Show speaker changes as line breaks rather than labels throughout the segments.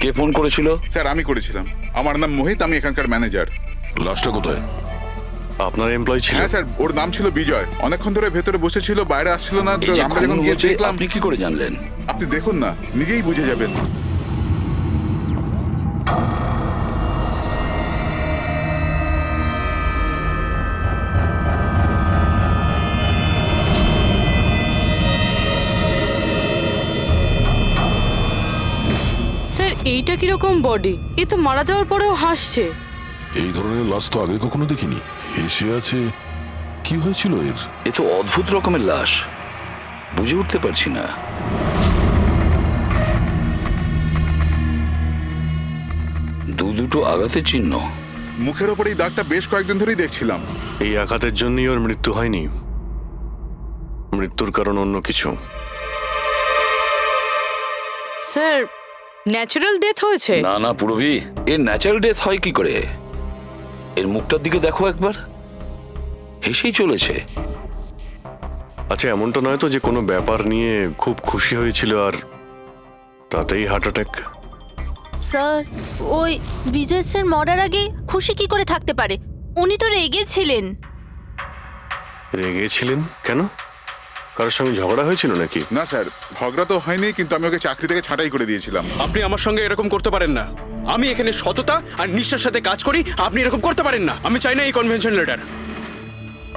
কে phone করেছিল?
Sir আমি করেছিলাম। আমার নাম মোহিত, আমি এখানকার ম্যানেজার।
লাশটা কোথায়?
আপনার এমপ্লয়ি ছিল?
হ্যাঁ স্যার, ওর নাম ছিল বিজয়। অনেকক্ষণ ধরে ভেতরে বসেছিল, বাইরে আসছিল না।
এই যে
আমরা
খুন
যখন গিয়ে
হয়েছে,
দেখলাম।
আপনি কি করে জানলেন?
আপনি দেখুন না, নিজেই বুঝে যাবেন।
স্যার এইটা কিরকম বডি? এ তো মারা যাওয়ার পরেও হাসছে।
এই ধরনের লাশ তো আগে কখনো দেখিনি। হেসে আছে, কি হয়েছিল এর?
এ তো অদ্ভুত রকমের লাশ, বুঝে উঠতে পারছি না। দুটো আঘাতের চিহ্ন।
মুখের ওপর এই দাগটা বেশ কয়েকদিন ধরেই দেখছিলাম।
এই আঘাতের জন্যই ওর মৃত্যু হয়নি, মৃত্যুর কারণ অন্য কিছু।
স্যার ন্যাচারাল ডেথ হয়েছে?
না না পুরবি, এর ন্যাচারাল ডেথ হয় কি করে? এর মুখটার দিকে দেখো একবার, হেসেই চলেছে।
আচ্ছা, এমনটা নয় তো যে কোনো ব্যাপার নিয়ে খুব খুশি হয়েছিল আর তাতেই হার্ট অ্যাটাক?
স্যার ওই বিজয় স্যার মরার আগে খুশি কি করে থাকতে পারে? উনি তো রেগেছিলেন।
রেগেছিলেন কেন? কারোর সঙ্গে ঝগড়া হয়েছিল নাকি?
না স্যার, ঝগড়া তো হয়নি, কিন্তু আমি ওকে চাকরি থেকে ছাঁটাই করে দিয়েছিলাম।
আপনি আমার সঙ্গে এরকম করতে পারেন না। আমি এখানে সততা আর নিষ্ঠার সাথে কাজ করি, আপনি এরকম করতে পারেন না। আমি চাই না এই কনভেনশন লেটার।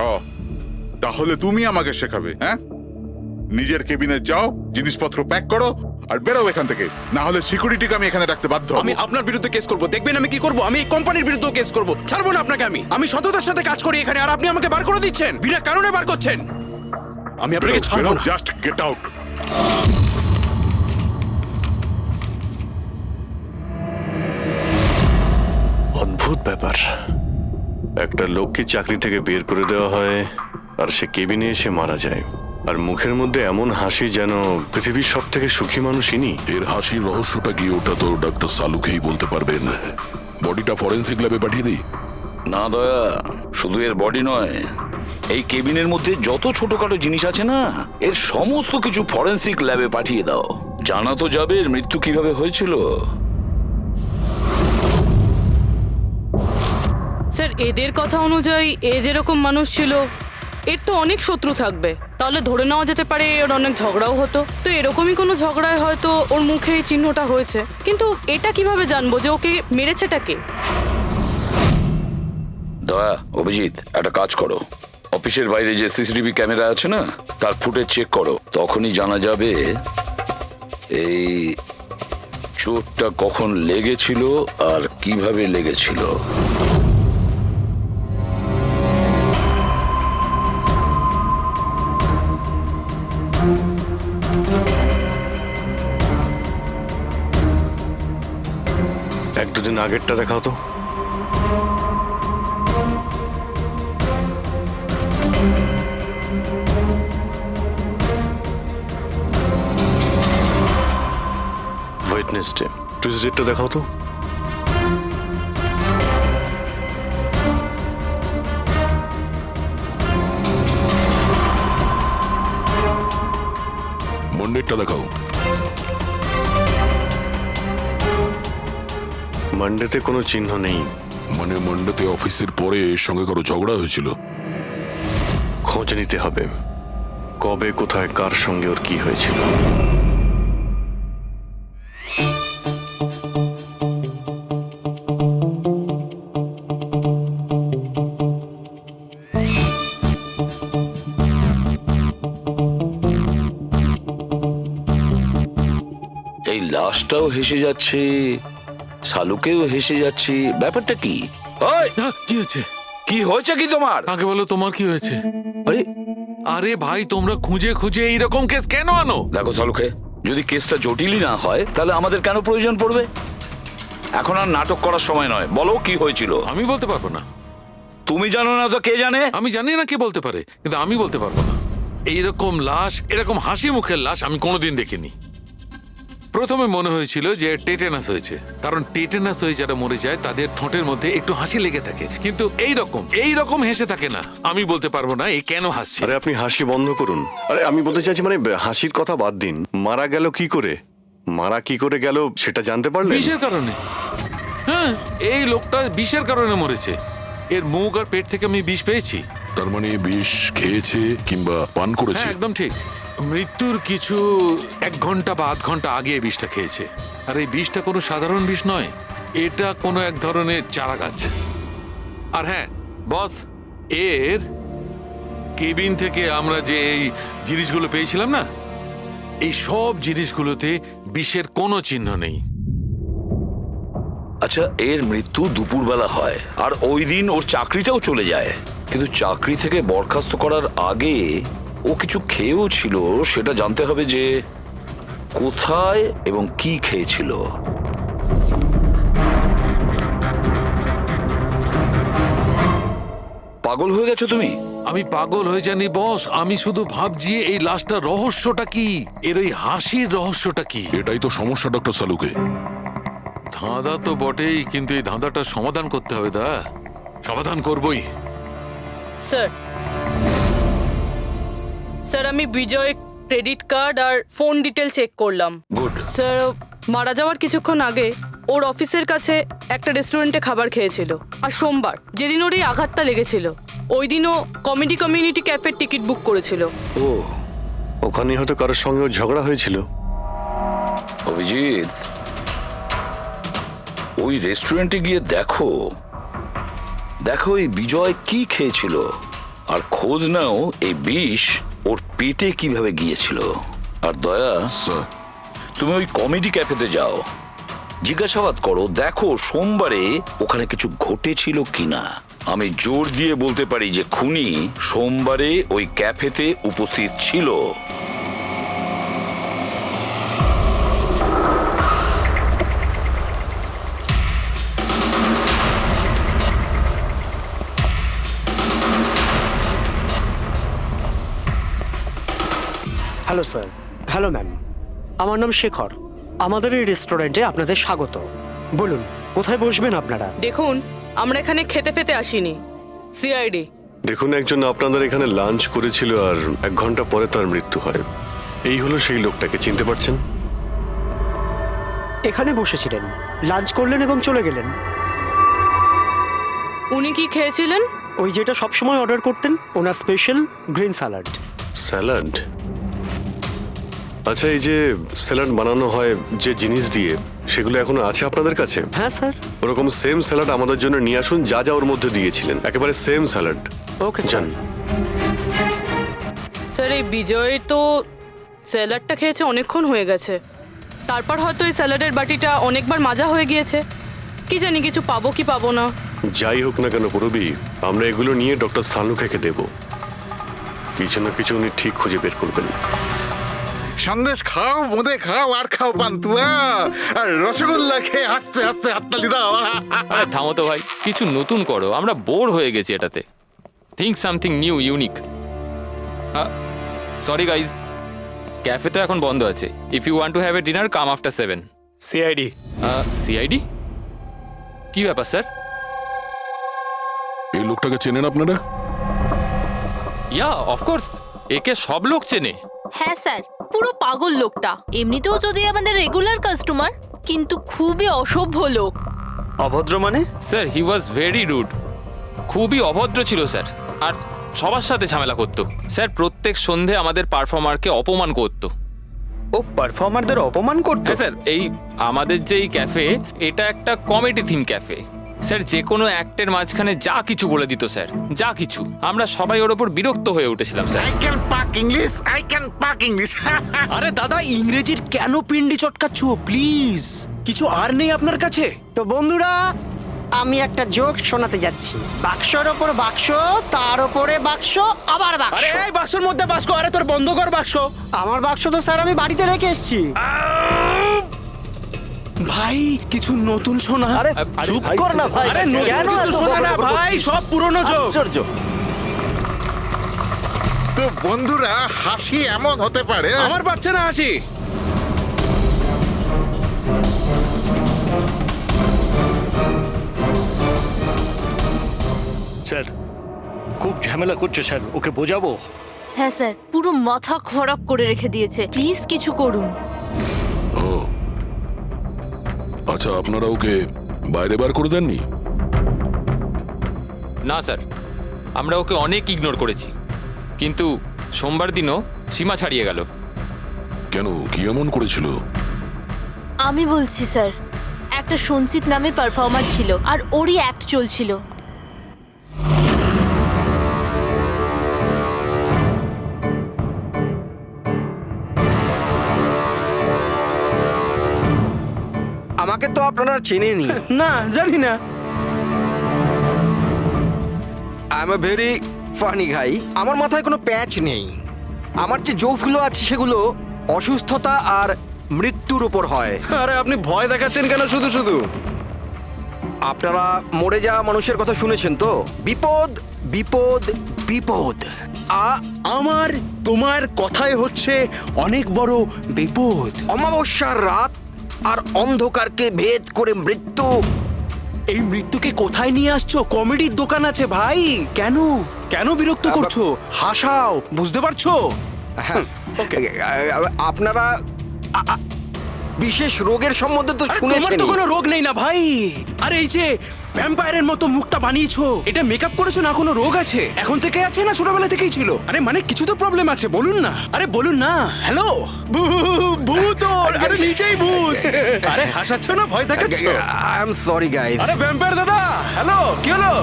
ও, তাহলে তুমি আমাকে শেখাবে? হ্যাঁ, নিজের কেবিনে যাও, জিনিসপত্র প্যাক করো আর বেরো এখান থেকে, না হলে সিকিউরিটিকে আমি এখানে রাখতে বাধ্য হব।
আমি আপনার বিরুদ্ধে কেস করব, দেখবেন আমি কি করব। আমি এই কোম্পানির বিরুদ্ধে কেস করব, ছাড়বো না আপনাকে। আমি সততার সাথে কাজ করি এখানে, আর আপনি আমাকে বার করে দিচ্ছেন, বিনা কারণে বার করছেন। আমি আপনাকে ছাড়বো না।
Just get out.
অদ্ভুত ব্যাপার, একটা লোককে চাকরি থেকে বের করে দেওয়া হয় আর সে কেবিনে এসে মারা যায়, আর মুখের মধ্যে এমন হাসি যেন পৃথিবীর সব থেকে সুখী মানুষ ইনি।
এর হাসির রহস্যটা কি, ওটা তো ডাক্তার সালুকেই বলতে পারবেন। বডিটা ফরেন্সিক ল্যাবে পাঠিয়ে দিই?
না দয়া, শুধু এর বডি নয়, এই কেবিনের মধ্যে যত ছোটখাটো জিনিস আছে না, এর সমস্ত কিছু ফরেন্সিক ল্যাবে পাঠিয়ে দাও। জানা তো যাবে এর মৃত্যু কিভাবে হয়েছিল।
স্যার এদের কথা অনুযায়ী এ যেরকম মানুষ ছিল, এর তো অনেক শত্রু থাকবে। তাহলে ধরে নেওয়া যেতে পারে ওর অনেক ঝগড়াও হতো। তো এরকমই কোনো ঝগড়ায় হয়তো ওর মুখে এই চিহ্নটা হয়েছে। কিন্তু এটা কিভাবে জানবো যে ওকে মেরেছেটা কে?
দয়া, অভিজিৎ, একটা কাজ করো, অফিসের বাইরে যে সিসিটিভি ক্যামেরা আছে না, তার ফুটেজ চেক করো। তখনই জানা যাবে এই চোটটা কখন লেগেছিল আর কিভাবে লেগেছিল।
এক দুদিন আগেরটা দেখাও তো। ওয়েডনেসডে, টুইসডেটা দেখাও তো।
মন্ডেরটা দেখাও।
মানডেতে কোনো চিহ্ন নেই।
মানে মন্ডেতে অফিসের পরে এর সঙ্গে কারো ঝগড়া হয়েছিল?
খোঁজ নিতে হবে, কবে কোথায় কার সঙ্গে ওর কি হয়েছিল।
এই লাশটাও হেসে যাচ্ছে, শালুকেও হেসে যাচ্ছে, ব্যাপারটা কি? ওই,
কি হয়েছে?
কি হয়েছে কি তোমার?
আগে বলো তোমার কি হয়েছে?
আরে
আরে ভাই, তোমরা খুঁজে খুঁজে এইরকম কেস কেন আনো?
দেখো শালুকে, যদি কেসটা জটিলই না হয় তাহলে আমাদের কেন প্রয়োজন পড়বে? এখন আর নাটক করার সময় নয়, বলো কি হয়েছিল।
আমি বলতে পারবো না।
তুমি জানো না তো কে জানে?
আমি জানি না কে বলতে পারে, কিন্তু আমি বলতে পারবো না। এইরকম লাশ, এরকম হাসি মুখের লাশ আমি কোনোদিন দেখিনি। প্রথমে মনে হয়েছিল যে টেটেনাস হয়েছে, কারণ টেটেনাস হয়ে যারা মরে যায় তাদের ঠোঁটের মধ্যে একটু হাসি লেগে থাকে, কিন্তু এইরকম হেসে থাকে না। আমি বলতে পারবো না এই কেন হাসছে।
আরে আপনি হাসি বন্ধ করুন। আরে আমি বলতে চাইছি, মানে হাসির কথা বাদ দিন, মারা গেল কি করে? মারা কি করে গেল সেটা জানতে পারলেন?
বিষের কারণে। হ্যাঁ, এই লোকটা বিষের কারণে মরেছে। এর মুখ আর পেট থেকে আমি বিষ পেয়েছি।
তার মানে বিষ খেয়েছে কিংবা পান করেছে?
হ্যাঁ, একদম ঠিক। মৃত্যুর কিছু 1 ঘন্টা বা আধ ঘন্টা আগে এই বিষটা খেয়েছে। আর এই বিষটা কোনো সাধারণ বিষ নয়, এটা কোনো এক ধরনের চারা গাছ। আর হ্যাঁ বস, এর কেবিন থেকে আমরা যে এই জিনিসগুলো পেয়েছিলাম না, এই সব জিনিসগুলোতে বিষের কোনো চিহ্ন নেই।
আচ্ছা, এর মৃত্যু দুপুরবেলা হয় আর ওই দিন ওর চাকরিটাও চলে যায়, কিন্তু চাকরি থেকে বরখাস্ত করার আগে ও কিছু খেয়েও ছিল। সেটা জানতে হবে যে কোথায় এবং কি খেয়েছিল। পাগল হয়ে গেছো তুমি?
আমি পাগল হয়ে জানি বস, আমি শুধু ভাবছি এই লাশটার রহস্যটা কি, এর ওই হাসির রহস্যটা কি।
এটাই তো সমস্যা ডক্টর সালুকে।
ধাঁধা তো বটেই, কিন্তু এই ধাঁধাটার সমাধান করতে হবে। দা সমাধান করবই।
স্যার, স্যার আমি বিজয়ের ক্রেডিট কার্ড আর ফোন ডিটেল চেক করলাম।
গুড।
স্যার, মারা যাওয়ার কিছুক্ষণ আগে ওর অফিসের কাছে একটা রেস্টুরেন্টে খাবার খেয়েছিল। আর সোমবার, যেদিন ওর এই আঘাতটা লেগেছিল, ওই দিনও কমেডি কমিউনিটি ক্যাফের টিকিট বুক করেছিল।
ও
ওখানে হয়তো কারোর সঙ্গে ওর ঝগড়া হয়েছিল।
অভিজিৎ, ওই রেস্টুরেন্টে গিয়ে দেখো দেখো এই বিজয় কি খেয়েছিল, আর খোঁজ নাও এই বিষ ওর পেটে কিভাবে গিয়েছিল। আর দয়া,
স্যার,
তুমি ওই কমেডি ক্যাফেতে যাও, জিজ্ঞাসাবাদ করো, দেখো সোমবারে ওখানে কিছু ঘটেছিল কিনা। আমি জোর দিয়ে বলতে পারি যে খুনি সোমবারে ওই ক্যাফেতে উপস্থিত ছিল।
Hello sir. হ্যালো ম্যাম, আমার নাম শেখর। আমাদের এই রেস্টুরেন্টে আপনাদের স্বাগত। বলুন কোথায় বসবেন আপনারা?
দেখুন, আমরা এখানে খেতে ফেতে আসিনি, সিআইডি।
দেখুন, একজন আপনাদের এখানে লাঞ্চ করেছিল আর 1 ঘন্টা পরে তার মৃত্যু হয়। এই হলো সেই লোকটাকে, চিনতে পারছেন?
এখানে বসেছিলেন, লাঞ্চ করলেন এবং চলে গেলেন।
উনি কি খেয়েছিলেন?
ওই যেটা সবসময় অর্ডার করতেন, ওনার স্পেশাল গ্রিন স্যালাড।
স্যালাড? আচ্ছা, এই যে স্যালাড বানানো হয় যে জিনিস দিয়ে, সেগুলো এখনো আছে আপনাদের কাছে?
হ্যাঁ স্যার।
ওরকম সেম স্যালাড আমাদের জন্য নিয়ে আসুন, যা যা ওর মধ্যে দিয়েছিলেন, একেবারে সেম স্যালাড।
Okay sir.
জান।
স্যার, এই বিজয় তো স্যালাডটা খেয়েছে অনেকক্ষণ হয়ে গেছে। তারপর হয়তো এই স্যালাডের বাটিটা অনেকবার মাজা হয়ে গিয়েছে। কি জানি কিছু পাবো কি পাবো না।
যাই হোক না কেন পুরবি, আমরা এগুলো নিয়ে ডক্টর সালুকে দেব। কিছু না কিছু উনি ঠিক খুঁজে বের করবেন।
সন্দেশ খাও, বোঁদে খাও, আর খাও পান্তুয়া, আর রসগোল্লা খেয়ে হাসতে হাসতে হাততালি দাও।
আরে থামো তো ভাই, কিছু নতুন করো, আমরা বোর হয়ে গেছি এটাতে। Think something new, unique. Sorry guys, cafe তো এখন বন্ধ আছে। If you want to have a dinner, come after 7।
CID.
CID? কি ব্যাপার স্যার?
এই লোকটাকে চেনেন আপনারা?
ইয়া, অফকোর্স, একে সব লোক চেনে।
হ্যাঁ স্যার, পুরো পাগল লোকটা। এমনিতেও যদি আমাদের রেগুলার কাস্টমার, কিন্তু খুবই অসভ্য লোক।
অভদ্র মানে?
Sir, he was very rude. খুবই অভদ্র ছিল স্যার, আর সবার সাথে ঝামেলা করতো। স্যার, প্রত্যেক সন্ধে আমাদের পারফর্মারকে অপমান করতো।
ও পারফর্মারদের অপমান করতো?
হ্যাঁ স্যার, এই আমাদের যে এই ক্যাফে, এটা একটা কমেডি থিম ক্যাফে। স্যার, যে কোনো অ্যাক্টের মাঝখানে যা কিছু বলে দিত স্যার, যা কিছু। আমরা সবাই ওর ওপর বিরক্ত হয়ে উঠেছিলাম sir.
I can pack English, I can pack English.
আরে দাদা, ইংরেজির কেন পিন্ডি চটকাচ্ছ? প্লিজ, কিছু আর নেই আপনার কাছে?
তো বন্ধুরা, আমি একটা জোক শোনাতে যাচ্ছি। বাক্সর ওপর বাক্স, তার ওপরে বাক্স, আবার বাক্স।
আরে এই বাক্সর মধ্যে বাক্স, আরে তোর বন্ধ কর বাক্স।
আমার বাক্স তো স্যার আমি বাড়িতে রেখে এসেছি।
ভাই, কিছু নতুন শোনা।
আরে চুপ কর না ভাই।
আরে নতুন
কেন
কিছু
এত
শোনা না
বকবক
ভাই,
করছিস?
সব পুরনো জোক।
আশ্চর্য।
তো বন্ধুরা, হাসি এমন হতে পারে।
আমার পাচ্ছে না হাসি।
স্যার খুব ঝামেলা করছে স্যার, ওকে বোঝাবো?
হ্যাঁ স্যার, পুরো মাথা খারাপ করে রেখে দিয়েছে। প্লিজ কিছু করুন।
ও আচ্ছা, আপনারা ওকে বাইরে বার করে দেননি?
না স্যার, আমরা ওকে অনেক ইগনোর করেছি, কিন্তু সোমবার দিনও সীমা ছাড়িয়ে গেল।
কেন, কি এমন করেছিল?
আমি বলছি স্যার, একটা সঞ্চিত নামে পারফর্মার ছিল আর ওরই অ্যাক্ট চলছিল।
আমাকে তো আপনারা চেনেনি।
না, জানি না।
I am a very funny guy. আমার মাথায় কোনো প্যাচ নেই। আমার যে জোকসগুলো আছে সেগুলো অসুস্থতা আর মৃত্যুর উপর হয়।
আরে আপনি ভয় দেখাচ্ছেন কেন শুধু শুধু?
আপনারা মরে যাওয়া মানুষের কথা শুনেছেন তো? বিপদ বিপদ বিপদ।
আমার তোমার কথাই হচ্ছে অনেক বড় বিপদ।
অমাবস্যার রাত আর অন্ধকারকে ভেদ করে মৃত্যু।
এই মৃত্যুকে কোথায় নিয়ে আসছো? কমেডির দোকান আছে ভাই। কেন কেন বিরক্ত করছো? হাসাও, বুঝতে পারছো?
হ্যাঁ, আপনারা বিশেষ রোগের সম্বন্ধে তো
তোমার
শুনেছেন।
তো কোনো রোগ নেই না ভাই। আরে এই যে ভ্যাম্পায়ারের মতো মুখটা বানিয়েছো, এটা মেকআপ করেছো না? কোনো রোগ আছে? এখন থেকে আছে না ছোটবেলা থেকেই ছিল? আরে মানে কিছু তো প্রবলেম আছে, বলুন না। আরে বলুন না। হ্যালো, ভূত! আরে নিজেই ভূত। আরে হাসাচ্ছ না, ভয় দেখাচ্ছ?
I am sorry guys.
আরে ভ্যাম্পায়ার দাদা, হ্যালো, কি হলো?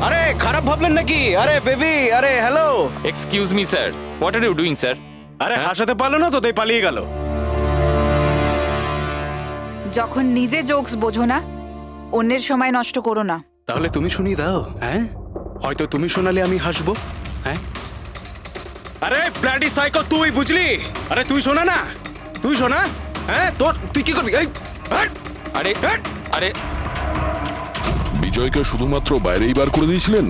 আরে খারাপ ভাবলেন নাকি? আরে বেবি, আরে hello.
Excuse me sir, what are you doing sir?
আরে হাসাতে পারলো না তো, তাই পালিয়ে গেল।
যখন নিজে জোকস বোঝো না, অন্যের সময় নষ্ট করো না।
তাহলে তুমি শুনিয়ে দাও। হ্যাঁ, হয়তো তুমি শোনালে আমি হাসবো। হ্যাঁ, আরে ব্লাডি সাইকো, তুই বুঝলি? আরে তুই শোনা না, তুই শোনা। হ্যাঁ, তুই কি করবি?
আরে আরে
বিজয়কে শুধুমাত্র বাইরেই বার করে দিয়েছিলেন,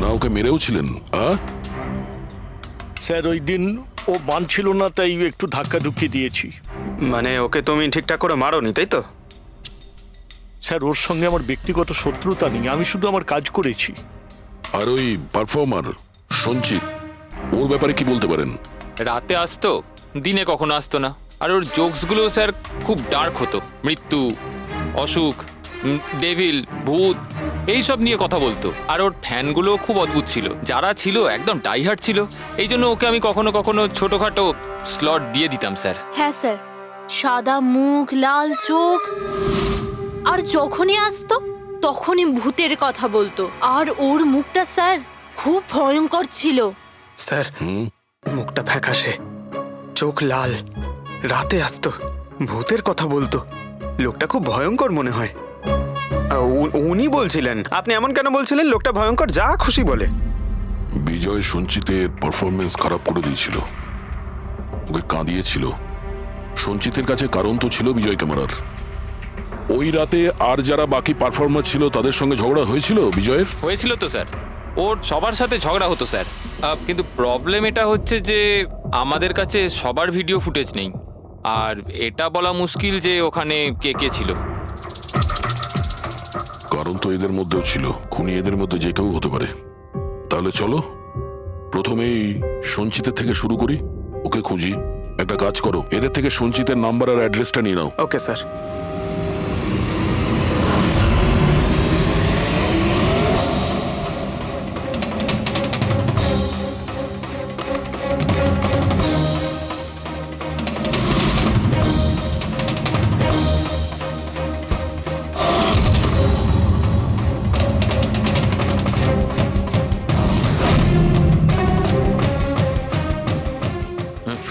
না ওকে মেরেও ছিলেন?
স্যার, ওই দিন ও মানছিল না, তাই একটু ধাক্কা ধুক্কি দিয়েছি।
মানে ওকে তুমি ঠিকঠাক করে মারোনি, তাই তো?
স্যার, ওর সঙ্গে আমার ব্যক্তিগত শত্রুতা নেই, আমি শুধু আমার কাজ করেছি।
আর ওই পারফর্মার সঞ্চিত, ওর ব্যাপারে কি বলতে পারেন?
রাতে আসতো, দিনে কখনো আসতো না। আর ওর জোকসগুলো স্যার খুব ডার্ক হতো। মৃত্যু, অসুখ, ডেভিল, ভূত, এইসব নিয়ে কথা বলতো। আর ওর ফ্যানগুলো খুব অদ্ভুত ছিল, যারা ছিল একদম ডাইহার্ট ছিল। এই জন্য ওকে আমি কখনো কখনো ছোটখাটো স্লট দিয়ে দিতাম স্যার।
হ্যাঁ স্যার, সাদা মুখ, লাল চোখ, আর যখনই আসতো তখনই ভূতের কথা বলতো। আর ওর মুখটা স্যার খুব ভয়ঙ্কর ছিল।
স্যার, মুখটা ফ্যাকাশে, চোখ লাল, রাতে আসতো, ভূতের কথা বলতো। লোকটা খুব ভয়ঙ্কর মনে হয়। উনি বলছিলেন? আপনি এমন কেন বলছিলেন? লোকটা ভয়ঙ্কর, যা খুশি বলে।
বিজয় সঞ্চিতের পারফরমেন্স খারাপ করে দিয়েছিল, ওকে কাঁদিয়েছিল। সঞ্চিতের কাছে কারণ তো ছিল বিজয়কে মারার। ওই রাতে আর যারা বাকি পারফর্মার ছিল তাদের সঙ্গে ঝগড়া হয়েছিল বিজয়ের?
হয়েছিল তো স্যার, ওর সবার সাথে ঝগড়া হতো স্যার। কিন্তু প্রবলেম এটা হচ্ছে যে আমাদের কাছে সবার ভিডিও ফুটেজ নেই, আর এটা বলা মুশকিল যে ওখানে কে কে ছিল।
কারণ তো এদের মধ্যেও ছিল, খুনি এদের মধ্যে যে কেউ হতে পারে। তাহলে চলো প্রথমেই সঞ্চিতের থেকে শুরু করি, ওকে খুঁজি। একটা কাজ করো, এদের থেকে সঞ্চিতের নাম্বার আর অ্যাড্রেসটা নিয়ে নাও।
Okay sir.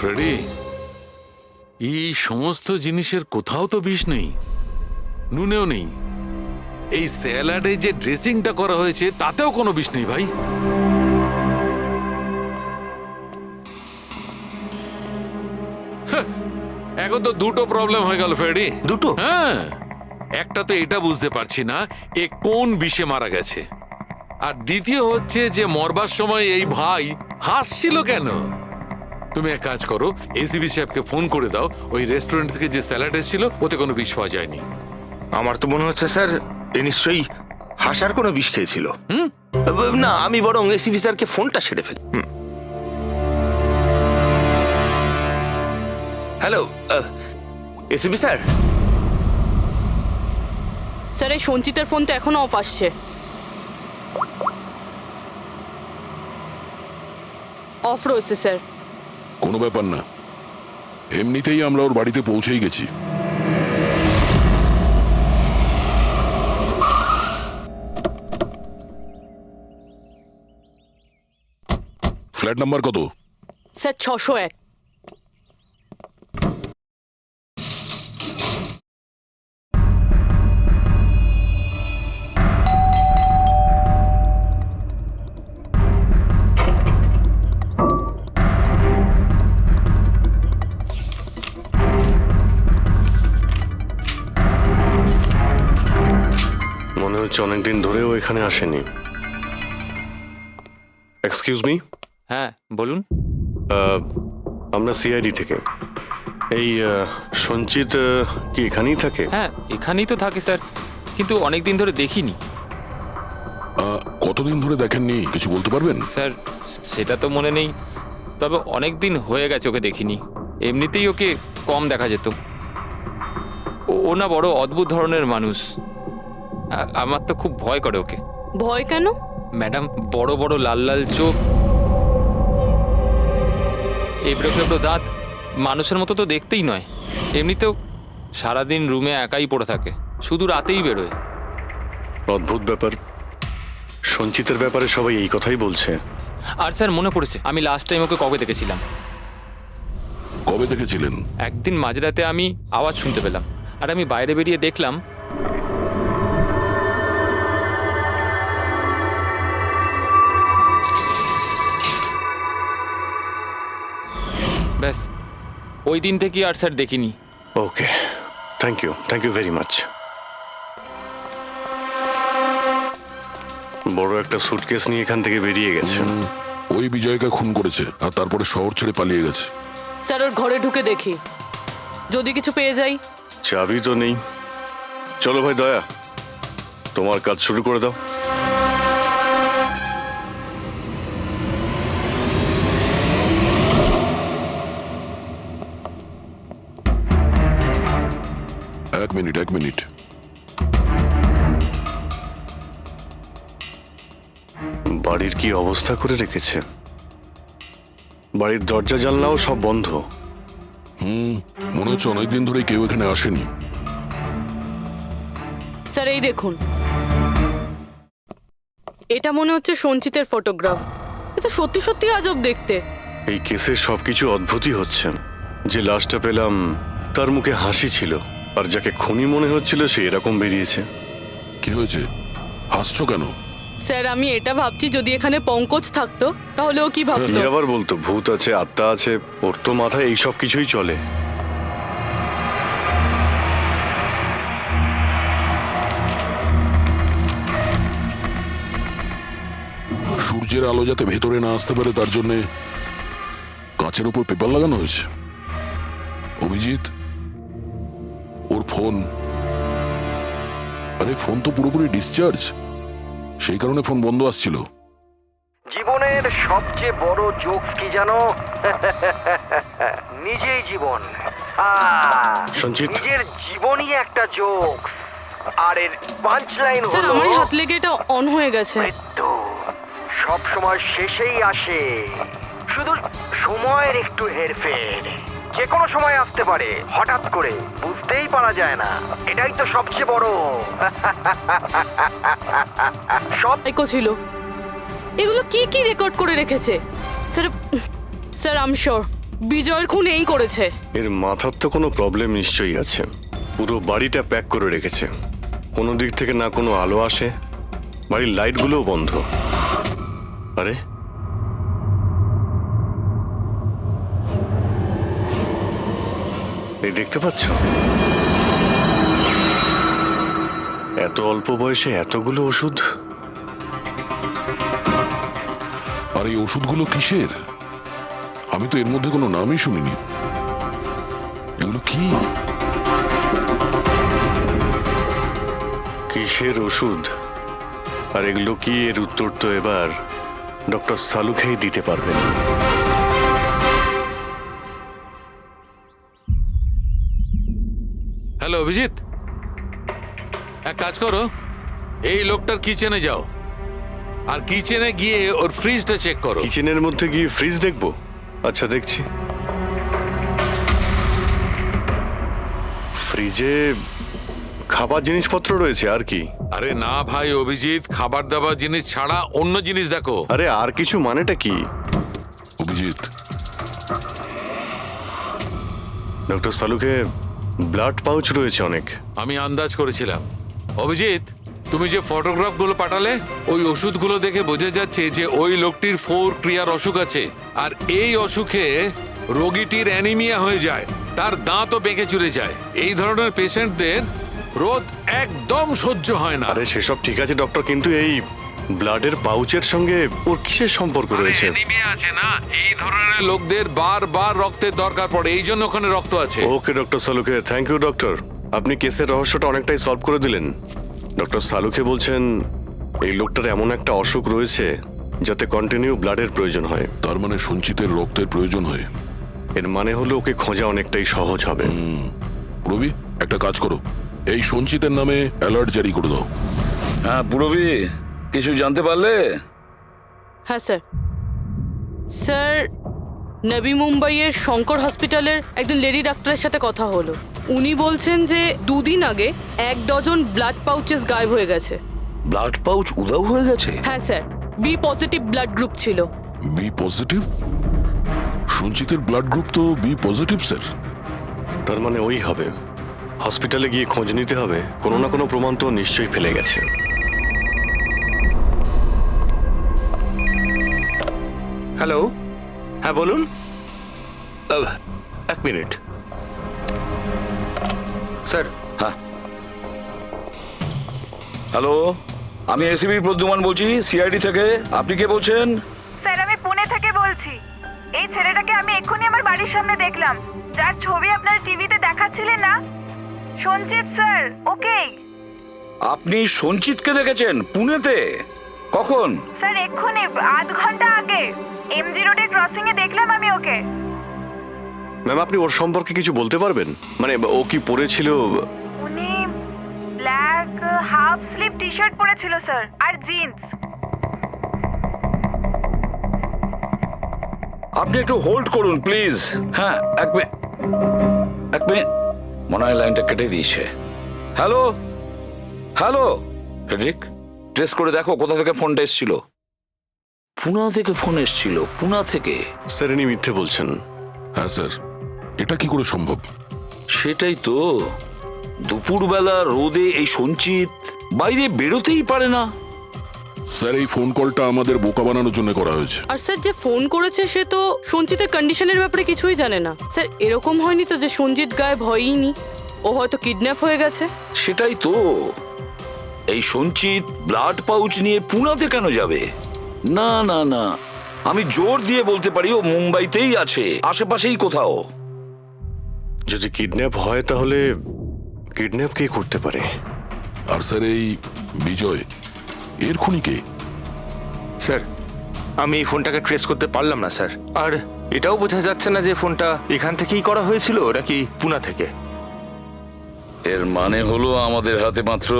ফ্রেডি, এই সমস্ত জিনিসের কোথাও তো বিষ নেই, নুনেও নেই। এই স্যালাডে যে ড্রেসিংটা করা হয়েছে তাতেও কোনো বিষ নেই ভাই। এখন তো দুটো প্রবলেম হয়ে গেল ফ্রেডি।
দুটো?
হ্যাঁ, একটা তো এটা বুঝতে পারছি না এ কোন বিষে মারা গেছে, আর দ্বিতীয় হচ্ছে যে মরবার সময় এই ভাই হাসছিল কেন। তুমি এক কাজ করো, এসিবি সাহেবকে ফোন করে দাও, ওই রেস্টুরেন্ট থেকে যে স্যালাড এসেছিল ওতে কোনো বিষ পাওয়া যায়নি।
আমার তো মনে হচ্ছে স্যার এ নিশ্চয়ই হাসার কোনো বিষ খেয়েছিল। না, আমি বরং এসিবি স্যারকে ফোনটা ছেড়ে ফেলি। হ্যালো এসিবি স্যার,
স্যার এই সঞ্চিতের ফোন তো এখনো অফ আসছে। অফ রয়েছে স্যার।
কোনো ব্যাপার না, এমনিতেই আমরা ওর বাড়িতে পৌঁছেই গেছি। ফ্ল্যাট নাম্বার কত?
স্যার 601।
মনে হচ্ছে অনেকদিন ধরেও এখানে আসেনি। Excuse me.
হ্যাঁ বলুন।
আমরা সিআইডি থেকে। এই সঞ্চিত কি এখানেই থাকে?
হ্যাঁ এখানেই তো থাকে স্যার, কিন্তু অনেক দিন ধরে দেখিনি।
কতদিন ধরে দেখেননি কিছু বলতে পারবেন?
স্যার সেটা তো মনে নেই, তবে অনেক দিন হয়ে গেছে ওকে দেখিনি। এমনিতেই ওকে কম দেখা যেত। ও না বড় অদ্ভুত ধরনের মানুষ। আমার তো খুব ভয় করে ওকে।
ভয় কেন?
ম্যাডাম, বড় বড় লাল লাল চোখ, এবড়ো খেবড়ো দাঁত, মানুষের মতো তো দেখতেই নয়। এমনিতেও সারাদিন রুমে একাই পড়ে থাকে, শুধু রাতেই বেরোয়।
অদ্ভুত ব্যাপার। সঞ্চিতের ব্যাপারে সবাই এই কথাই বলছে।
আর স্যার মনে পড়েছে, আমি লাস্ট টাইম ওকে কবে দেখেছিলাম।
কবে দেখেছিলেন?
একদিন মাঝরাতে আমি আওয়াজ শুনতে পেলাম, আর আমি বাইরে বেরিয়ে দেখলাম ব্যাস। ওই দিন থেকে আর স্যার দেখিনি।
ওকে, থ্যাংক ইউ ভেরি মাচ। বড় একটা সুটকেস নিয়ে এখান থেকে বেরিয়ে গেছে।
ওই বিজয়কে খুন করেছে আর তারপরে শহর ছেড়ে পালিয়ে গেছে।
স্যার ওর ঘরে ঢুকে দেখি, যদি কিছু পেয়ে যাই।
চাবি তো নেই। চলো ভাই দয়া, তোমার কাজ শুরু করে দাও।
এক মিনিট।
বাড়ির কি অবস্থা করে রেখেছে। বাড়ির দরজা জানলাও সব বন্ধ।
মনে হচ্ছে অনেকদিন ধরে কেউ এখানে আসেনি।
স্যার এই দেখুন, এটা মনে হচ্ছে সঞ্চিতের ফটোগ্রাফ। এটা সত্যি সত্যি আজব দেখতে।
এই কেসের সবকিছু অদ্ভুতই হচ্ছে। যে লাশটা পেলাম তার মুখে হাসি ছিল, আর যাকে খুনি মনে হচ্ছিল সে এরকম বেরিয়েছে।
কি হয়েছে, হাসছো কেন?
স্যার আমি এটা ভাবছি, যদি এখানে পঙ্কজ থাকতো তাহলে ও কি ভাবতো।
কি আবার বলতো, ভূত আছে, আত্মা আছে, ওর তো মাথায় এই সব কিছুই চলে।
সূর্যের আলো যাতে ভেতরে না আসতে পারে তার জন্য কাঁচের উপর পেপার লাগানো হয়েছে। অভিজিৎ, ওর ফোন, আরে ফোন তো পুরোপুরি ডিসচার্জ, সেই কারণে ফোন বন্ধ আসছিল।
জীবনের সবচেয়ে বড় জোকস কি জানো? নিজেই জীবন।
সঞ্চিত,
নিজের জীবনই একটা জোক। আর এর পাঞ্চ লাইন
স্যার
হলো,
আমারই হাত লেগে এটা অন হয়ে গেছে।
মৃত্যু সব সময় শেষেই আসে, শুধু সময়ের একটু হেরফের। যে কোনো সময় আসতে পারে, হঠাৎ করে, বুঝতেই পারা যায় না। এটাই তো সবচেয়ে বড়। সব
সাইকো ছিল। এগুলো কি কি রেকর্ড করে রেখেছে? স্যার আই এম শিওর বিজয়ের খুন এই করেছে।
এর মাথার তো কোনো প্রবলেম নিশ্চয়ই আছে। পুরো বাড়িটা প্যাক করে রেখেছে, কোনো দিক থেকে না কোনো আলো আসে, বাড়ির লাইটগুলোও বন্ধ। আরে এই দেখতে পাচ্ছ, এত অল্প বয়সে এতগুলো ওষুধ।
আর এই ওষুধগুলো কিসের? আমি তো এর মধ্যে কোনো নামই শুনিনি। এগুলো কি?
কিসের ওষুধ আর এগুলো কি, এর উত্তর তো এবার ডক্টর সালুখেই দিতে পারবেন।
হ্যালো অভিজিৎ, এক কাজ করো, এই লোকটার কিচেনে যাও আর কিচেনে গিয়ে ওর ফ্রিজটা চেক করো।
কিচেনের মধ্যে গিয়ে ফ্রিজ দেখবো? আচ্ছা, দেখছি। ফ্রিজে খাবার জিনিসপত্র রয়েছে, আর কি?
আরে না ভাই অভিজিৎ, খাবার দাবার জিনিস ছাড়া অন্য জিনিস দেখো।
আরে আর কিছু মানেটা কি?
অভিজিৎ,
ডক্টর সালুকে ব্লাড পাউচ রয়েছে অনেক।
আমি আন্দাজ করেছিলাম। অভিজিৎ, তুমি যে ফটোগ্রাফগুলো পাঠালে ওই ওষুধগুলো দেখে বোঝা যাচ্ছে যে ওই লোকটির 4 ক্রিয়ার অসুখ আছে, আর এই অসুখে রোগীটির অ্যানিমিয়া হয়ে যায়, তার দাঁতও বেঁকে চলে যায়। এই ধরনের পেশেন্টদের রোদ একদম সহ্য হয় না।
আরে সেসব ঠিক আছে ডক্টর, কিন্তু এই ব্লাডের পাউচের সঙ্গে ওর কিসের সম্পর্ক রয়েছে?
অ্যানিমিয়া আছে না, এই ধরনের লোকদের বারবার রক্তের দরকার পড়ে, এই জন্য ওখানে রক্ত আছে।
ওকে ডক্টর সালুকে, থ্যাংক ইউ ডক্টর। আপনি কেসের রহস্যটা অনেকটাই সলভ করে দিলেন। ডক্টর সালুকে বলছেন এই লোকটার এমন একটা অসুখ রয়েছে যাতে কন্টিনিউ ব্লাডের প্রয়োজন হয়।
তার মানে সঞ্চিতের রক্তের প্রয়োজন হয়।
এর মানে হলো ওকে খোঁজা অনেকটাই সহজ হবে।
রবি, একটা কাজ করো, এই সঞ্চিতের নামে অ্যালার্ট জারি করে দাও।
হ্যাঁ পুরবি, কিছু জানতে পারলে?
হ্যাঁ স্যার। স্যার, নবী মুম্বাইয়ের শঙ্কর হসপিটালের একজন লেডি ডাক্তারের সাথে কথা হলো। উনি বলছেন যে 2 দিন আগে 1 ডজন ব্লাড পাউচেস গায়েব হয়ে গেছে।
ব্লাড পাউচ উধাও হয়ে গেছে?
হ্যাঁ sir, B positive blood group ছিল।
B positive? সঞ্চিতের ব্লাড গ্রুপ তো বি পজিটিভ স্যার।
তার মানে ওই হবে। হসপিটালে গিয়ে খোঁজ নিতে হবে, কোনো না কোনো প্রমাণ তো নিশ্চয়ই ফেলে গেছে।
হ্যালো, হ্যাঁ বলুন। 1 মিনিট স্যার।
হ্যাঁ, হ্যালো, আমি এসিবি প্রদ্যুমান বলছি, সিআইডি থেকে। আপনি কে বলছেন?
স্যার, আমি পুনে থেকে বলছি। এই ছেলেটাকে আমি এক্ষুনি আমার বাড়ির সামনে দেখলাম, যার ছবি আপনার টিভিতে দেখাচ্ছিলেন না, সঞ্চিত স্যার। ওকে
আপনি সঞ্চিতকে দেখেছেন পুনেতে? কখন?
স্যার, এক্ষুনি 1/2 ঘন্টা আগে এমজি রোডের ক্রসিং এ দেখলাম আমি ওকে।
ম্যাম, আপনি ওর সম্পর্কে কিছু বলতে পারবেন? মানে ও কি পরেছিল?
উনি black half sleeve T shirt পরেছিল স্যার, আর জিন্স।
আপনি একটু হোল্ড করুন প্লিজ। হ্যাঁ, এক মিনিট, মনে হয় লাইনটা কেটে দিয়েছে। হ্যালো হ্যালো ফ্রেডরিক, ট্রেস করে দেখো কোথা থেকে ফোনটা এসেছিল। পুনা থেকে ফোন এসেছিল, পুনা থেকে।
স্যার, ইনি মিথ্যে বলছেন।
হ্যাঁ স্যার, এটা কি করে সম্ভব?
সেটাই তো, দুপুরবেলা রোদে এই সঞ্চিত বাইরে বেরোতেই পারে না।
স্যার, এই ফোন কলটা আমাদের বোকা বানানোর জন্য করা হয়েছে।
আর স্যার, যে ফোন করেছে সে তো সঞ্জিতের কন্ডিশনের ব্যাপারে কিছুই জানে না। স্যার, এরকম হয়নি তো যে সঞ্জিত গায়েব হয়ইনি, ও হয়তো কিডন্যাপ হয়ে গেছে।
সেটাই তো, এই সঞ্চিত ব্লাড পাউচ নিয়ে পুনাতে কেন যাবে? না না না, আমি জোর দিয়ে বলতে পারি ও মুম্বাইতেই আছে, আশেপাশেই কোথাও।
যদি কিডন্যাপ হয় তাহলে কিডন্যাপ কে করতে পারে?
আর স্যার, এই বিজয়, এর খুনি কে?
স্যার, আমি এই ফোনটাকে ট্রেস করতে পারলাম না স্যার। আর এটাও বোঝা যাচ্ছে না যে ফোনটা এখান থেকেই করা হয়েছিল নাকি পুনা থেকে।
এর মানে হলো আমাদের হাতে মাত্র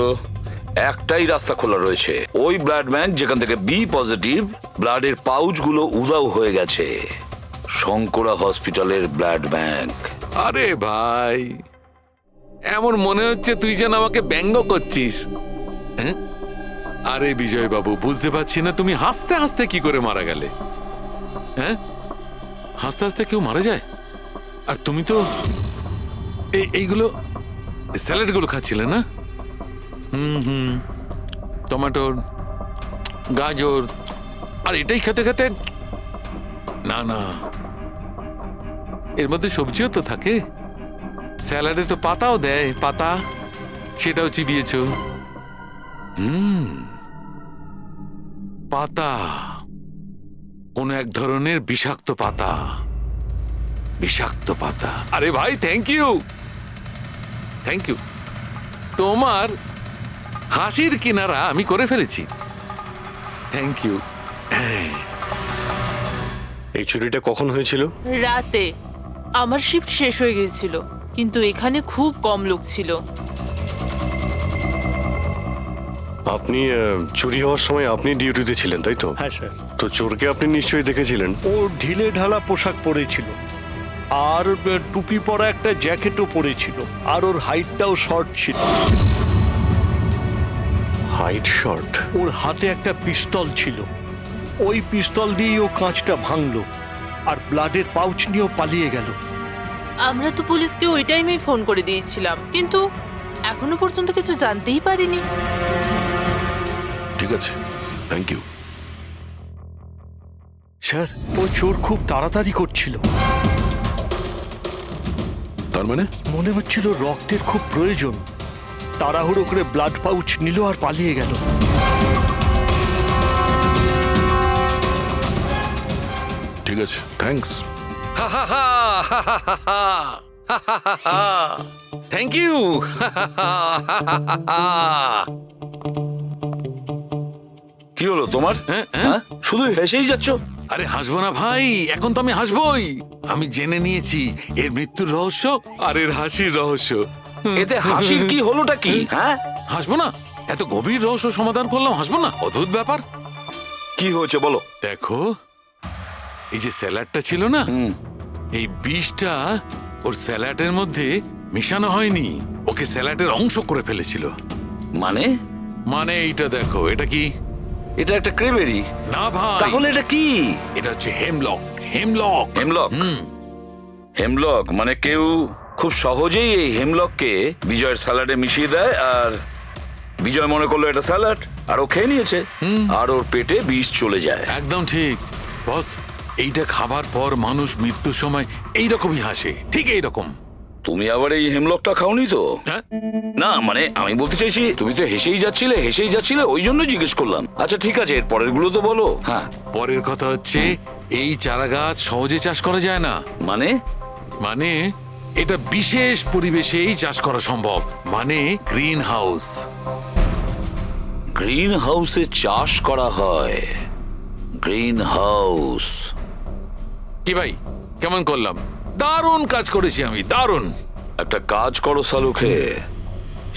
একটাই রাস্তা খোলা রয়েছে, ওই ব্লাড ব্যাংক যেখান থেকে বি পজিটিভ ব্লাডের পাউচগুলো উধাও হয়ে গেছে, শঙ্করা হসপিটালের ব্লাড ব্যাংক।
আরে ভাই, এমন মনে হচ্ছে তুই যেন আমাকে ব্যঙ্গ করছিস। হ্যাঁ? আরে বিজয় বাবু, বুঝতে পারছি না তুমি হাসতে হাসতে কি করে মারা গেলে। হ্যাঁ, হাসতে হাসতে কেউ মারা যায়? আর তুমি তো এইগুলো স্যালাড গুলো খাচ্ছিলে না? টমেটোর, গাজর, আর এটাই খেতে খেতে। না না, এর মধ্যে সবজিও তো থাকে, স্যালাডে তো পাতাও দেয়, পাতা, সেটাও চিবিয়েছ। পাতা, কোন এক ধরনের বিষাক্ত পাতা, বিষাক্ত পাতা। আরে ভাই, থ্যাংক ইউ, থ্যাংক ইউ। তোমার হাসির কিনারা আমি করে ফেলেছি, থ্যাংক ইউ।
এই চুরিটা কখন হয়েছিল?
রাতে আমার শিফট শেষ হয়ে গিয়েছিল, কিন্তু এখানে খুব কম লোক ছিল।
আপনি চুরি হওয়ার সময় আপনি ডিউটিতে ছিলেন তাই তো?
হ্যাঁ স্যার।
তো চোরকে আপনি নিশ্চয়ই দেখেছিলেন।
ও ঢিলে ঢালা পোশাক পরেছিল, আর টুপি পরা একটা জ্যাকেটও পরেছিল, আর ওর হাইটটাও শর্ট ছিল।
Height short?
ওর হাতে একটা পিস্তল ছিল, ওই পিস্তল দিয়েই ও কাঁচটা ভাঙলো, আর ব্লাডের পাউচ নিয়েও পালিয়ে গেল।
আমরা তো পুলিশকে ওই টাইমেই ফোন করে দিয়েছিলাম, কিন্তু এখনো পর্যন্ত কিছু জানতেই পারিনি।
ঠিক আছে, থ্যাংক ইউ।
স্যার, ও চোর খুব তাড়াতাড়ি করছিল।
তার মানে?
মনে হচ্ছিল রক্তের খুব প্রয়োজন, তাড়াহুড়ো করে ব্লাড পাউচ নিল আর পালিয়ে গেল।
ঠিক আছে, থ্যাঙ্কস।
Thank you.
কি হলো তোমার? হ্যাঁ, শুধু হেসেই যাচ্ছ।
আরে হাসবো না ভাই, এখন তো আমি হাসবোই। আমি জেনে নিয়েছি এর মৃত্যুর রহস্য আর এর হাসির রহস্য।
এতে হাসির কি হলোটা কি? হ্যাঁ,
হাসবো না? এত গভীর রহস্য সমাধান করলাম, হাসবো না? অদ্ভুত ব্যাপার।
কি হয়েছে বলো।
দেখো, এই যে স্যালাডটা ছিল না, এই বিষটা ওর স্যালাডের মধ্যে মিশানো হয়নি, ওকে স্যালাডের অংশ করে ফেলেছিল।
মানে?
মানে এইটা দেখো, এটা কি?
এটা একটা ক্রেবেরি।
না ভাই।
তাহলে এটা কি?
এটা হচ্ছে হেমলক। হেমলক।
হেমলক? হেমলক মানে কেউ খুব সহজেই এই হেমলককে বিজয়ের স্যালাডে মিশিয়ে দেয়, আর বিজয় মনে করলো এটা স্যালাড, আর ও খেয়ে নিয়েছে, আর ওর পেটে বিষ চলে যায়।
একদম ঠিক বস। এইটা খাবার পর মানুষ মৃত্যুর সময় এইরকমই হাসে, ঠিক এইরকম।
তুমি আবার এই হেমলকটা খাওনি তো?
হ্যাঁ?
না মানে আমি বলতে চাইছি, তুমি তো হেসেই যাচ্ছিলে, ওই জন্য জিজ্ঞেস করলাম। আচ্ছা ঠিক আছে, এর পরের গুলো তো বলো। হ্যাঁ,
পরের কথা হচ্ছে এই চারা গাছ সহজে চাষ করা যায় না।
মানে?
মানে এটা বিশেষ পরিবেশেই চাষ করা সম্ভব, মানে গ্রিন হাউস।
গ্রিন হাউসে চাষ করা হয়? Green house?
কি ভাই, কেমন করলাম? দারুণ কাজ করেছি আমি, দারুণ।
একটা কাজ করো সালুকে,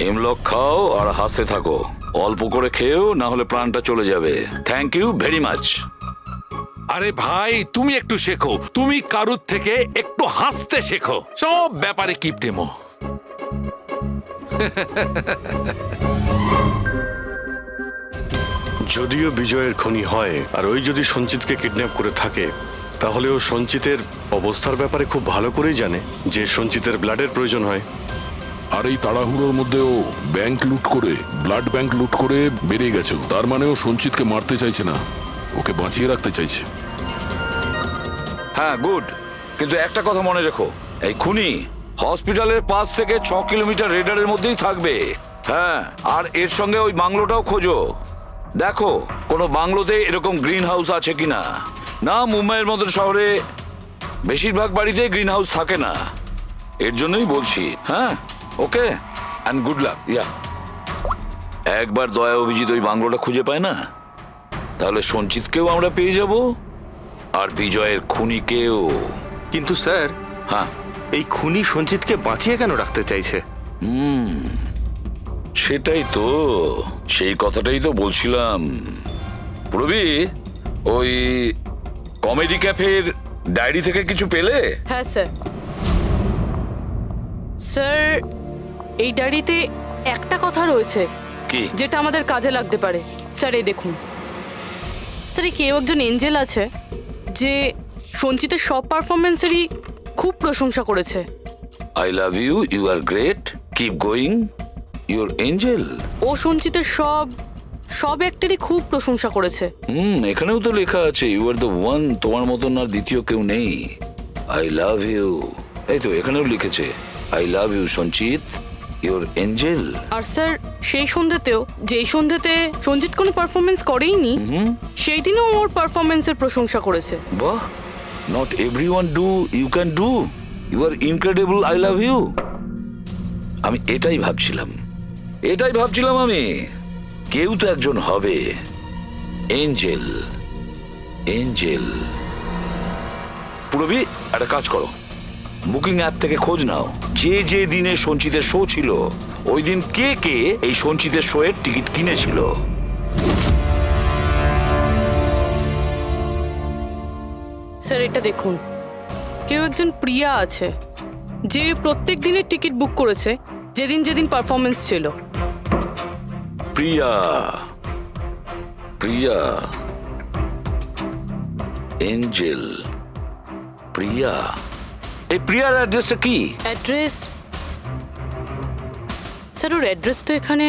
হেমলক খাও আর হাসতে থাকো। অল্প করে খেয়েও, না হলে প্রাণটা চলে যাবে। Thank you very much.
আরে ভাই, তুমি একটু শেখো, তুমি কারুর থেকে একটু হাসতে শেখো। সব ব্যাপারে কিপটেমো।
যদিও বিজয়ের খুনি হয়, আর ওই যদি সঞ্চিতকে কিডন্যাপ করে থাকে, তাহলে ও সঞ্চিতের অবস্থার ব্যাপারে খুব ভালো করেই জানে যে সঞ্চিতের ব্লাডের প্রয়োজন হয়।
আর এই তাড়াহুড়োর মধ্যেও ব্যাংক লুট করে, ব্লাড ব্যাংক লুট করে বেরিয়ে গেছে। তার মানে ও সঞ্চিতকে মারতে চাইছে না, ওকে বাঁচিয়ে রাখতে চাইছে।
হ্যাঁ, গুড। কিন্তু একটা কথা মনে রেখো, এই খুনি হসপিটালের 5 থেকে 6 কিলোমিটার রেডারের মধ্যেই থাকবে। হ্যাঁ, আর এর সঙ্গে ওই বাংলোটাও খোঁজো। দেখো কোনো বাংলোতে এরকম গ্রিন হাউস আছে কিনা। না, মুম্বাইয়ের মতো শহরে বেশিরভাগ বাড়িতে গ্রিন হাউস থাকে না, এর জন্যই বলছি। হ্যাঁ, ওকে, অ্যান্ড গুড লাক। ইয়া, একবার দয়া অভিজিৎ ওই বাংলোটা খুঁজে পায় না, তাহলে সঞ্চিতকেও আমরা পেয়ে যাব, আর বিজয়ের খুনিকেও।
কিন্তু স্যার,
হ্যাঁ,
এই খুনি সঞ্চিতকে বাঁচিয়ে কেন রাখতে চাইছে?
সেটাই তো, সেই কথাটাই তো বলছিলাম। প্রবি, ওই কমেডি ক্যাফের ডায়েরি থেকে কিছু পেলে?
হ্যাঁ স্যার। স্যার, এই ডায়েরিতে একটা কথা রয়েছে
কি?
যেটা আমাদের কাজে লাগতে পারে। স্যার এই দেখুন। স্যার, এই কেউ একজন এঞ্জেল আছে যে সঞ্চিতের সব পারফরমেন্সেরই খুব প্রশংসা করেছে।
I love you, you are great, keep going, you're angel.
ও সঞ্চিতের সব অ্যাক্টেরই খুব প্রশংসা করেছে।
এখানেও তো লেখা আছে, ইউ আর দ্য ওয়ান, তোমার মতন আর দ্বিতীয় কেউ নেই। আই লাভ ইউ, এই তো এখানেও লিখেছে, আই লাভ ইউ সঞ্চিত, ইউর এঞ্জেল।
আর স্যার, সেই সন্ধ্যেতেও, যেই সন্ধ্যেতে সঞ্জিত কোনো পারফরমেন্স করেইনি, সেই দিনও ওর পারফরমেন্সের প্রশংসা করেছে।
বাহ, not everyone do, you can do, you are incredible, I love you. আমি এটাই ভাবছিলাম আমি, কেউ তো একজন হবে এঞ্জেল। এঞ্জেল। পুরবি, একটা কাজ করো, বুকিং অ্যাপ থেকে খোঁজ নাও, যে যে দিনে সঞ্চিতের শো ছিল ওই দিন কে কে এই সঞ্চিতের শো এর টিকিট কিনেছিল?
স্যার এটা দেখুন, কেউ একজন প্রিয়া আছে যে প্রত্যেক দিনের টিকিট বুক করেছে যেদিন যেদিন পারফরমেন্স ছিল।
প্রিয়া, প্রিয়া, এঞ্জেল, প্রিয়া। এই প্রিয়ার অ্যাড্রেসটা কি?
অ্যাড্রেস স্যার, ওর অ্যাড্রেস তো এখানে।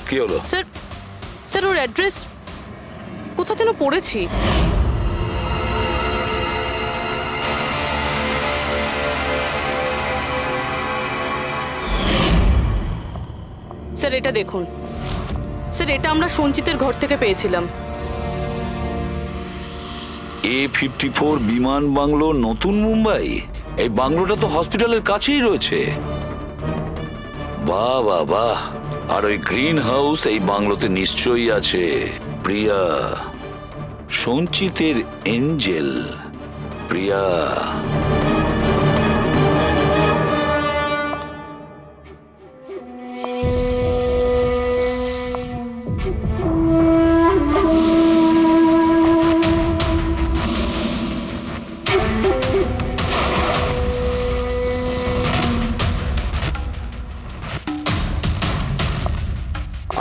কি হলো?
স্যার স্যার ওর অ্যাড্রেস কোথা যেন পড়েছি। স্যার এটা দেখুন, স্যার এটা আমরা সঞ্চিতের ঘর থেকে পেয়েছিলাম।
A54 বিমান বাংলো, নতুন মুম্বাই। এই বাংলোটা তো হসপিটালের কাছেই রয়েছে। বাহ বাহ বাহ। আর ওই গ্রিন হাউস এই বাংলোতে নিশ্চয়ই আছে। প্রিয়া, সঞ্চিতের এঞ্জেল, প্রিয়া।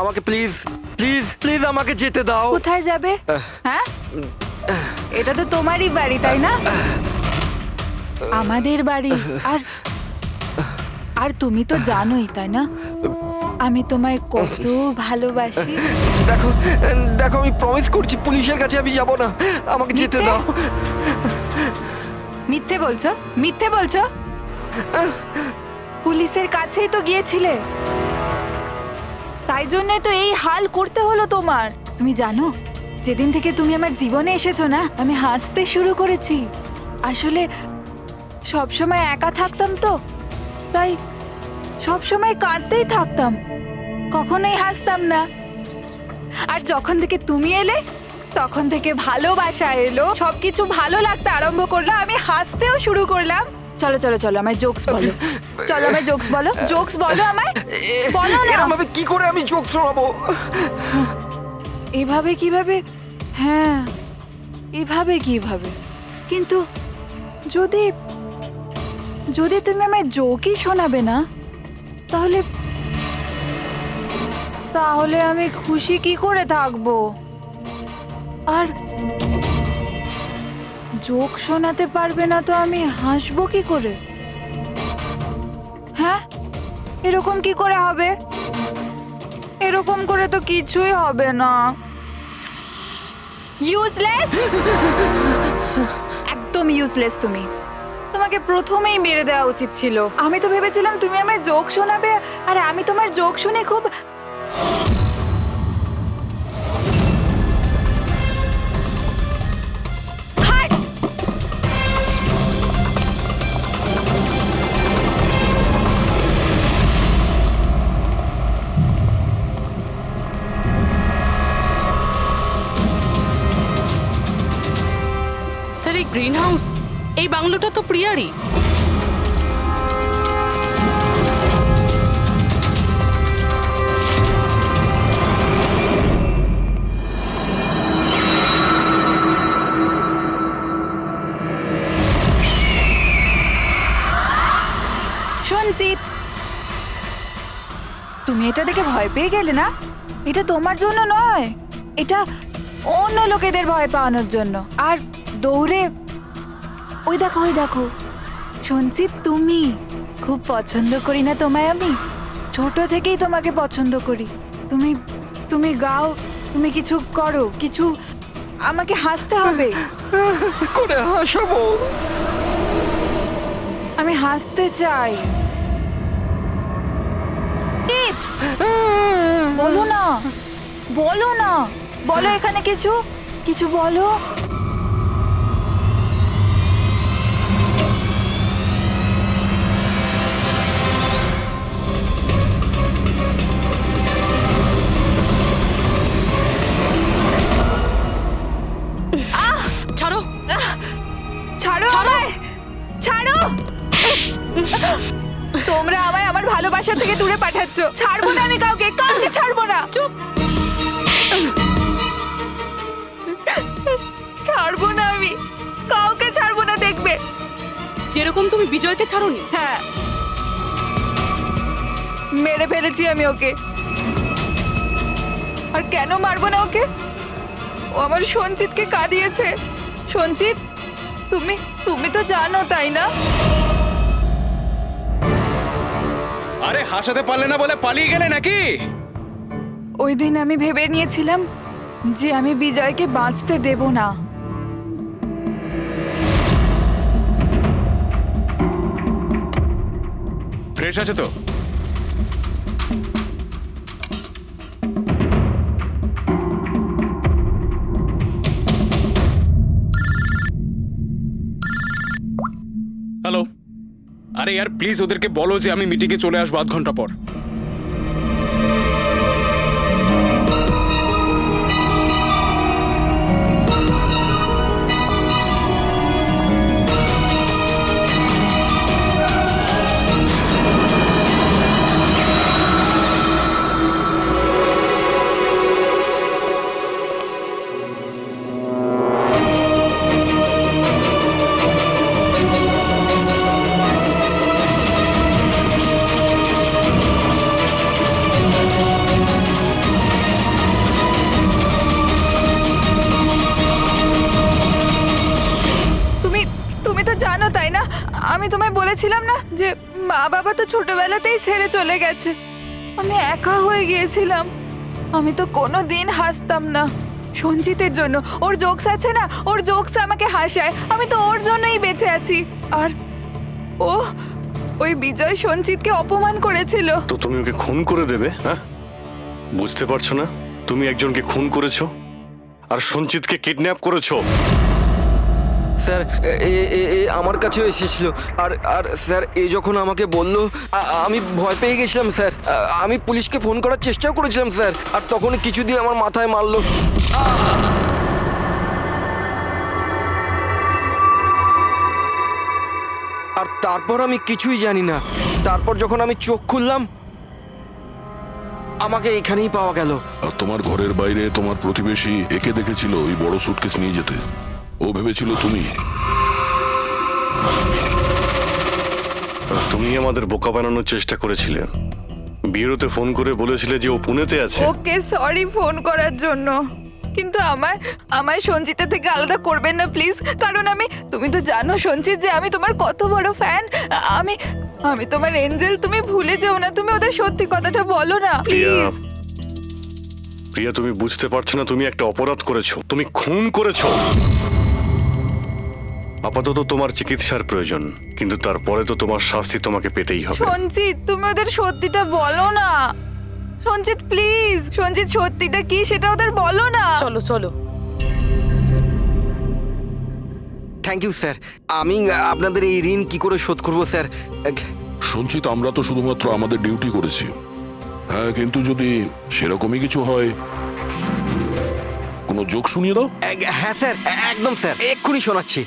আমাকে প্লিজ প্লিজ প্লিজ আমাকে যেতে দাও।
কোথায় যাবে? হ্যাঁ, এটা তো তোমারই বাড়ি তাই না? আমাদের বাড়ি। আর আর তুমি তো জানোই তাই না আমি তোমায় কত ভালোবাসি।
দেখো দেখো, আমি প্রমিস করছি পুলিশের কাছে আমি যাব না, আমাকে যেতে দাও।
মিথ্যে বলছো, মিথ্যে বলছো। পুলিশের কাছেই তো গিয়েছিলে, তাই জন্য তো এই হাল করতে হলো তোমার। তুমি জানো, যেদিন থেকে তুমি আমার জীবনে এসেছো না, আমি হাসতে শুরু করেছি। আসলে সবসময় একা থাকতাম তো, তাই সবসময় কাঁদতেই থাকতাম, কখনোই হাসতাম না। আর যখন থেকে তুমি এলে, তখন থেকে ভালোবাসা এলো, সবকিছু ভালো লাগতে আরম্ভ করলো, আমি হাসতেও শুরু করলাম। চলো চলো চলো, আমায় জোকস বলো। চলো আমায় জোকস বলো, জোকস বলো আমায়, বলো না।
এরকম ভাবে কি করে আমি চোখ শোনাবো?
এভাবে কিভাবে? হ্যাঁ, এভাবে কিভাবে? কিন্তু যদি যদি তুমি আমায় জোকই শোনাবে না, তাহলে তাহলে আমি খুশি কি করে থাকবো? আর জোক শোনাতে পারবে না তো আমি হাসবো কি করে? হ্যাঁ, এরকম কি করে হবে? এরকম করে তো কিছুই হবে না। ইউজলেস, একদম ইউজলেস তুমি। তোমাকে প্রথমেই মেরে দেওয়া উচিত ছিল। আমি তো ভেবেছিলাম তুমি আমায় জোক শোনাবে, আর আমি তোমার জোক শুনে খুব
স্যার এই গ্রিন হাউস, এই বাংলোটা তো প্রিয়ারই।
সঞ্চিত, তুমি এটা দেখে ভয় পেয়ে গেলে না? এটা তোমার জন্য নয়, এটা অন্য লোকেদের ভয় পাওয়ানোর জন্য। আর দৌড়ে ওই দেখো, ওই দেখো সঞ্চিত, তুমি খুব পছন্দ করি না তোমায় আমি? ছোট থেকেই তোমাকে পছন্দ করি। তুমি তুমি গাও, তুমি কিছু করো, কিছু আমাকে হাসতে হবে।
করে হাসাবো?
আমি হাসতে চাই। বলো না, বলো না, বলো এখানে কিছু কিছু বলো।
ছাড়ো,
ছাড়ো আমায়, ছাড়ো। তোমরা আমায় আমার ভালোবাসা ছাড়বো না আমি কাউকে ছাড়বো না।
চুপ।
ছাড়বো না আমি কাউকে ছাড়বো না, দেখবে।
যেরকম তুমি বিজয়কে ছাড়োনি।
হ্যাঁ, মেরে ফেলেছি আমি ওকে। আর কেন মারবো না ওকে? ও আমার সঞ্চিতকে কাঁদিয়েছে। সঞ্চিত, তুমি তো জানো, তাই না?
আরে হাসাতে পারলে না বলে পালিয়ে গেলে নাকি?
ওই দিন আমি ভেবে নিয়েছিলাম যে আমি বিজয়কে বাঁচতে দেব না।
ফ্রেশ আছে তো? হ্যালো। আরে यार প্লিজ ওদেরকে বলো যে আমি মিটিংয়ে চলে আসবো 8 ঘন্টা পর।
তুমি তো জানো, তাই না? আমি তোমায় বলেছিলাম না যে মা বাবা তো ছোটবেলাতেই ছেড়ে চলে গেছে। আমি একা হয়ে গিয়েছিলাম। আমি তো কোনো দিন হাসতাম না সঞ্জিতের জন্য। ওর জোকস আছে না, ওর জোকস আমাকে হাসায়। আমি তো ওর জন্যই বেঁচে আছি। আর ওই বিজয় সঞ্জিতকে অপমান করেছিল।
তো তুমি ওকে খুন করে দেবে? হ্যাঁ, বুঝতে পারছো না? তুমি একজনকে খুন করেছো আর সঞ্চিতকে কিডন্যাপ করেছো।
স্যার আমার কাছেও এসেছিল। আর স্যার যখন আমাকে বললো আমি ভয় পেয়ে গেছিলাম স্যার। আমি পুলিশকে ফোন করার চেষ্টাও করেছিলাম স্যার। আর তখন কিছু দিয়ে আমার মাথায় মারলো। আর তারপর আমি কিছুই জানি না। তারপর যখন আমি চোখ খুললাম আমাকে এখানেই পাওয়া গেল।
আর তোমার ঘরের বাইরে তোমার প্রতিবেশী একে দেখেছিল ওই বড় সুটকেস নিয়ে যেতে। ও ভেবেছিল তুমি।
তুমি আমাদের বোকা বানানোর চেষ্টা করেছিলে। বিয়েতে ফোন করে বলেছিলে যে ও পুনেতে আছে।
ওকে সরি ফোন করার জন্য, কিন্তু আমায় সঞ্জিতা থেকে আলাদা করবেন না প্লিজ। কারণ তুমি তো জানো সঞ্জিত যে আমি তোমার কত বড় ফ্যান। আমি তোমার এঞ্জেল। তুমি ভুলে যেও না। তুমি ওদের সত্যি কথাটা বলো না প্লিজ।
প্রিয়া, তুমি বুঝতে পারছো না? তুমি একটা অপরাধ করেছো। তুমি খুন করেছো। আপাতত তোমার চিকিৎসার প্রয়োজন, কিন্তু তারপরে তো তোমার শাস্তি তোমাকে পেতেই হবে।
সঞ্জিত, তুমি ওদের সত্যিটা বলো না। সঞ্জিত প্লিজ, সঞ্জিত সত্যিটা কি সেটা ওদের বলো না।
চলো চলো।
Thank you sir. আমি আপনাদের এই ঋণ কি করে শোধ করবো স্যার?
সঞ্চিত, আমরা তো শুধুমাত্র আমাদের ডিউটি করেছি। হ্যাঁ, কিন্তু যদি সেরকমই কিছু হয়, কোনো জোক শুনিয়ে দাও।
হ্যাঁ স্যার, একদম স্যার, এক্ষুনি শোনাচ্ছি।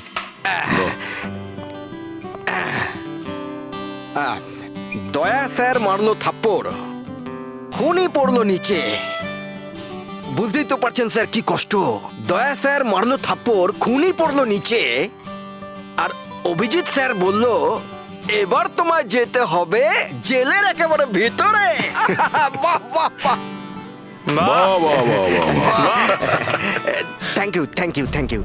দয়া স্যার মারলো থাপ্পড়, খুনি পড়লো নিচে। বুঝতেই তো পারছেন স্যার কি কষ্ট। দয়া স্যার মারলো থাপ্পড়, খুনি পড়লো নিচে। আর অভিজিৎ স্যার বলল এবার তোমায় যেতে হবে জেলের একেবারে ভিতরে। বাহ বাহ বাহ।
বাহ বাহ বাহ বাহ।
Thank you thank you thank you.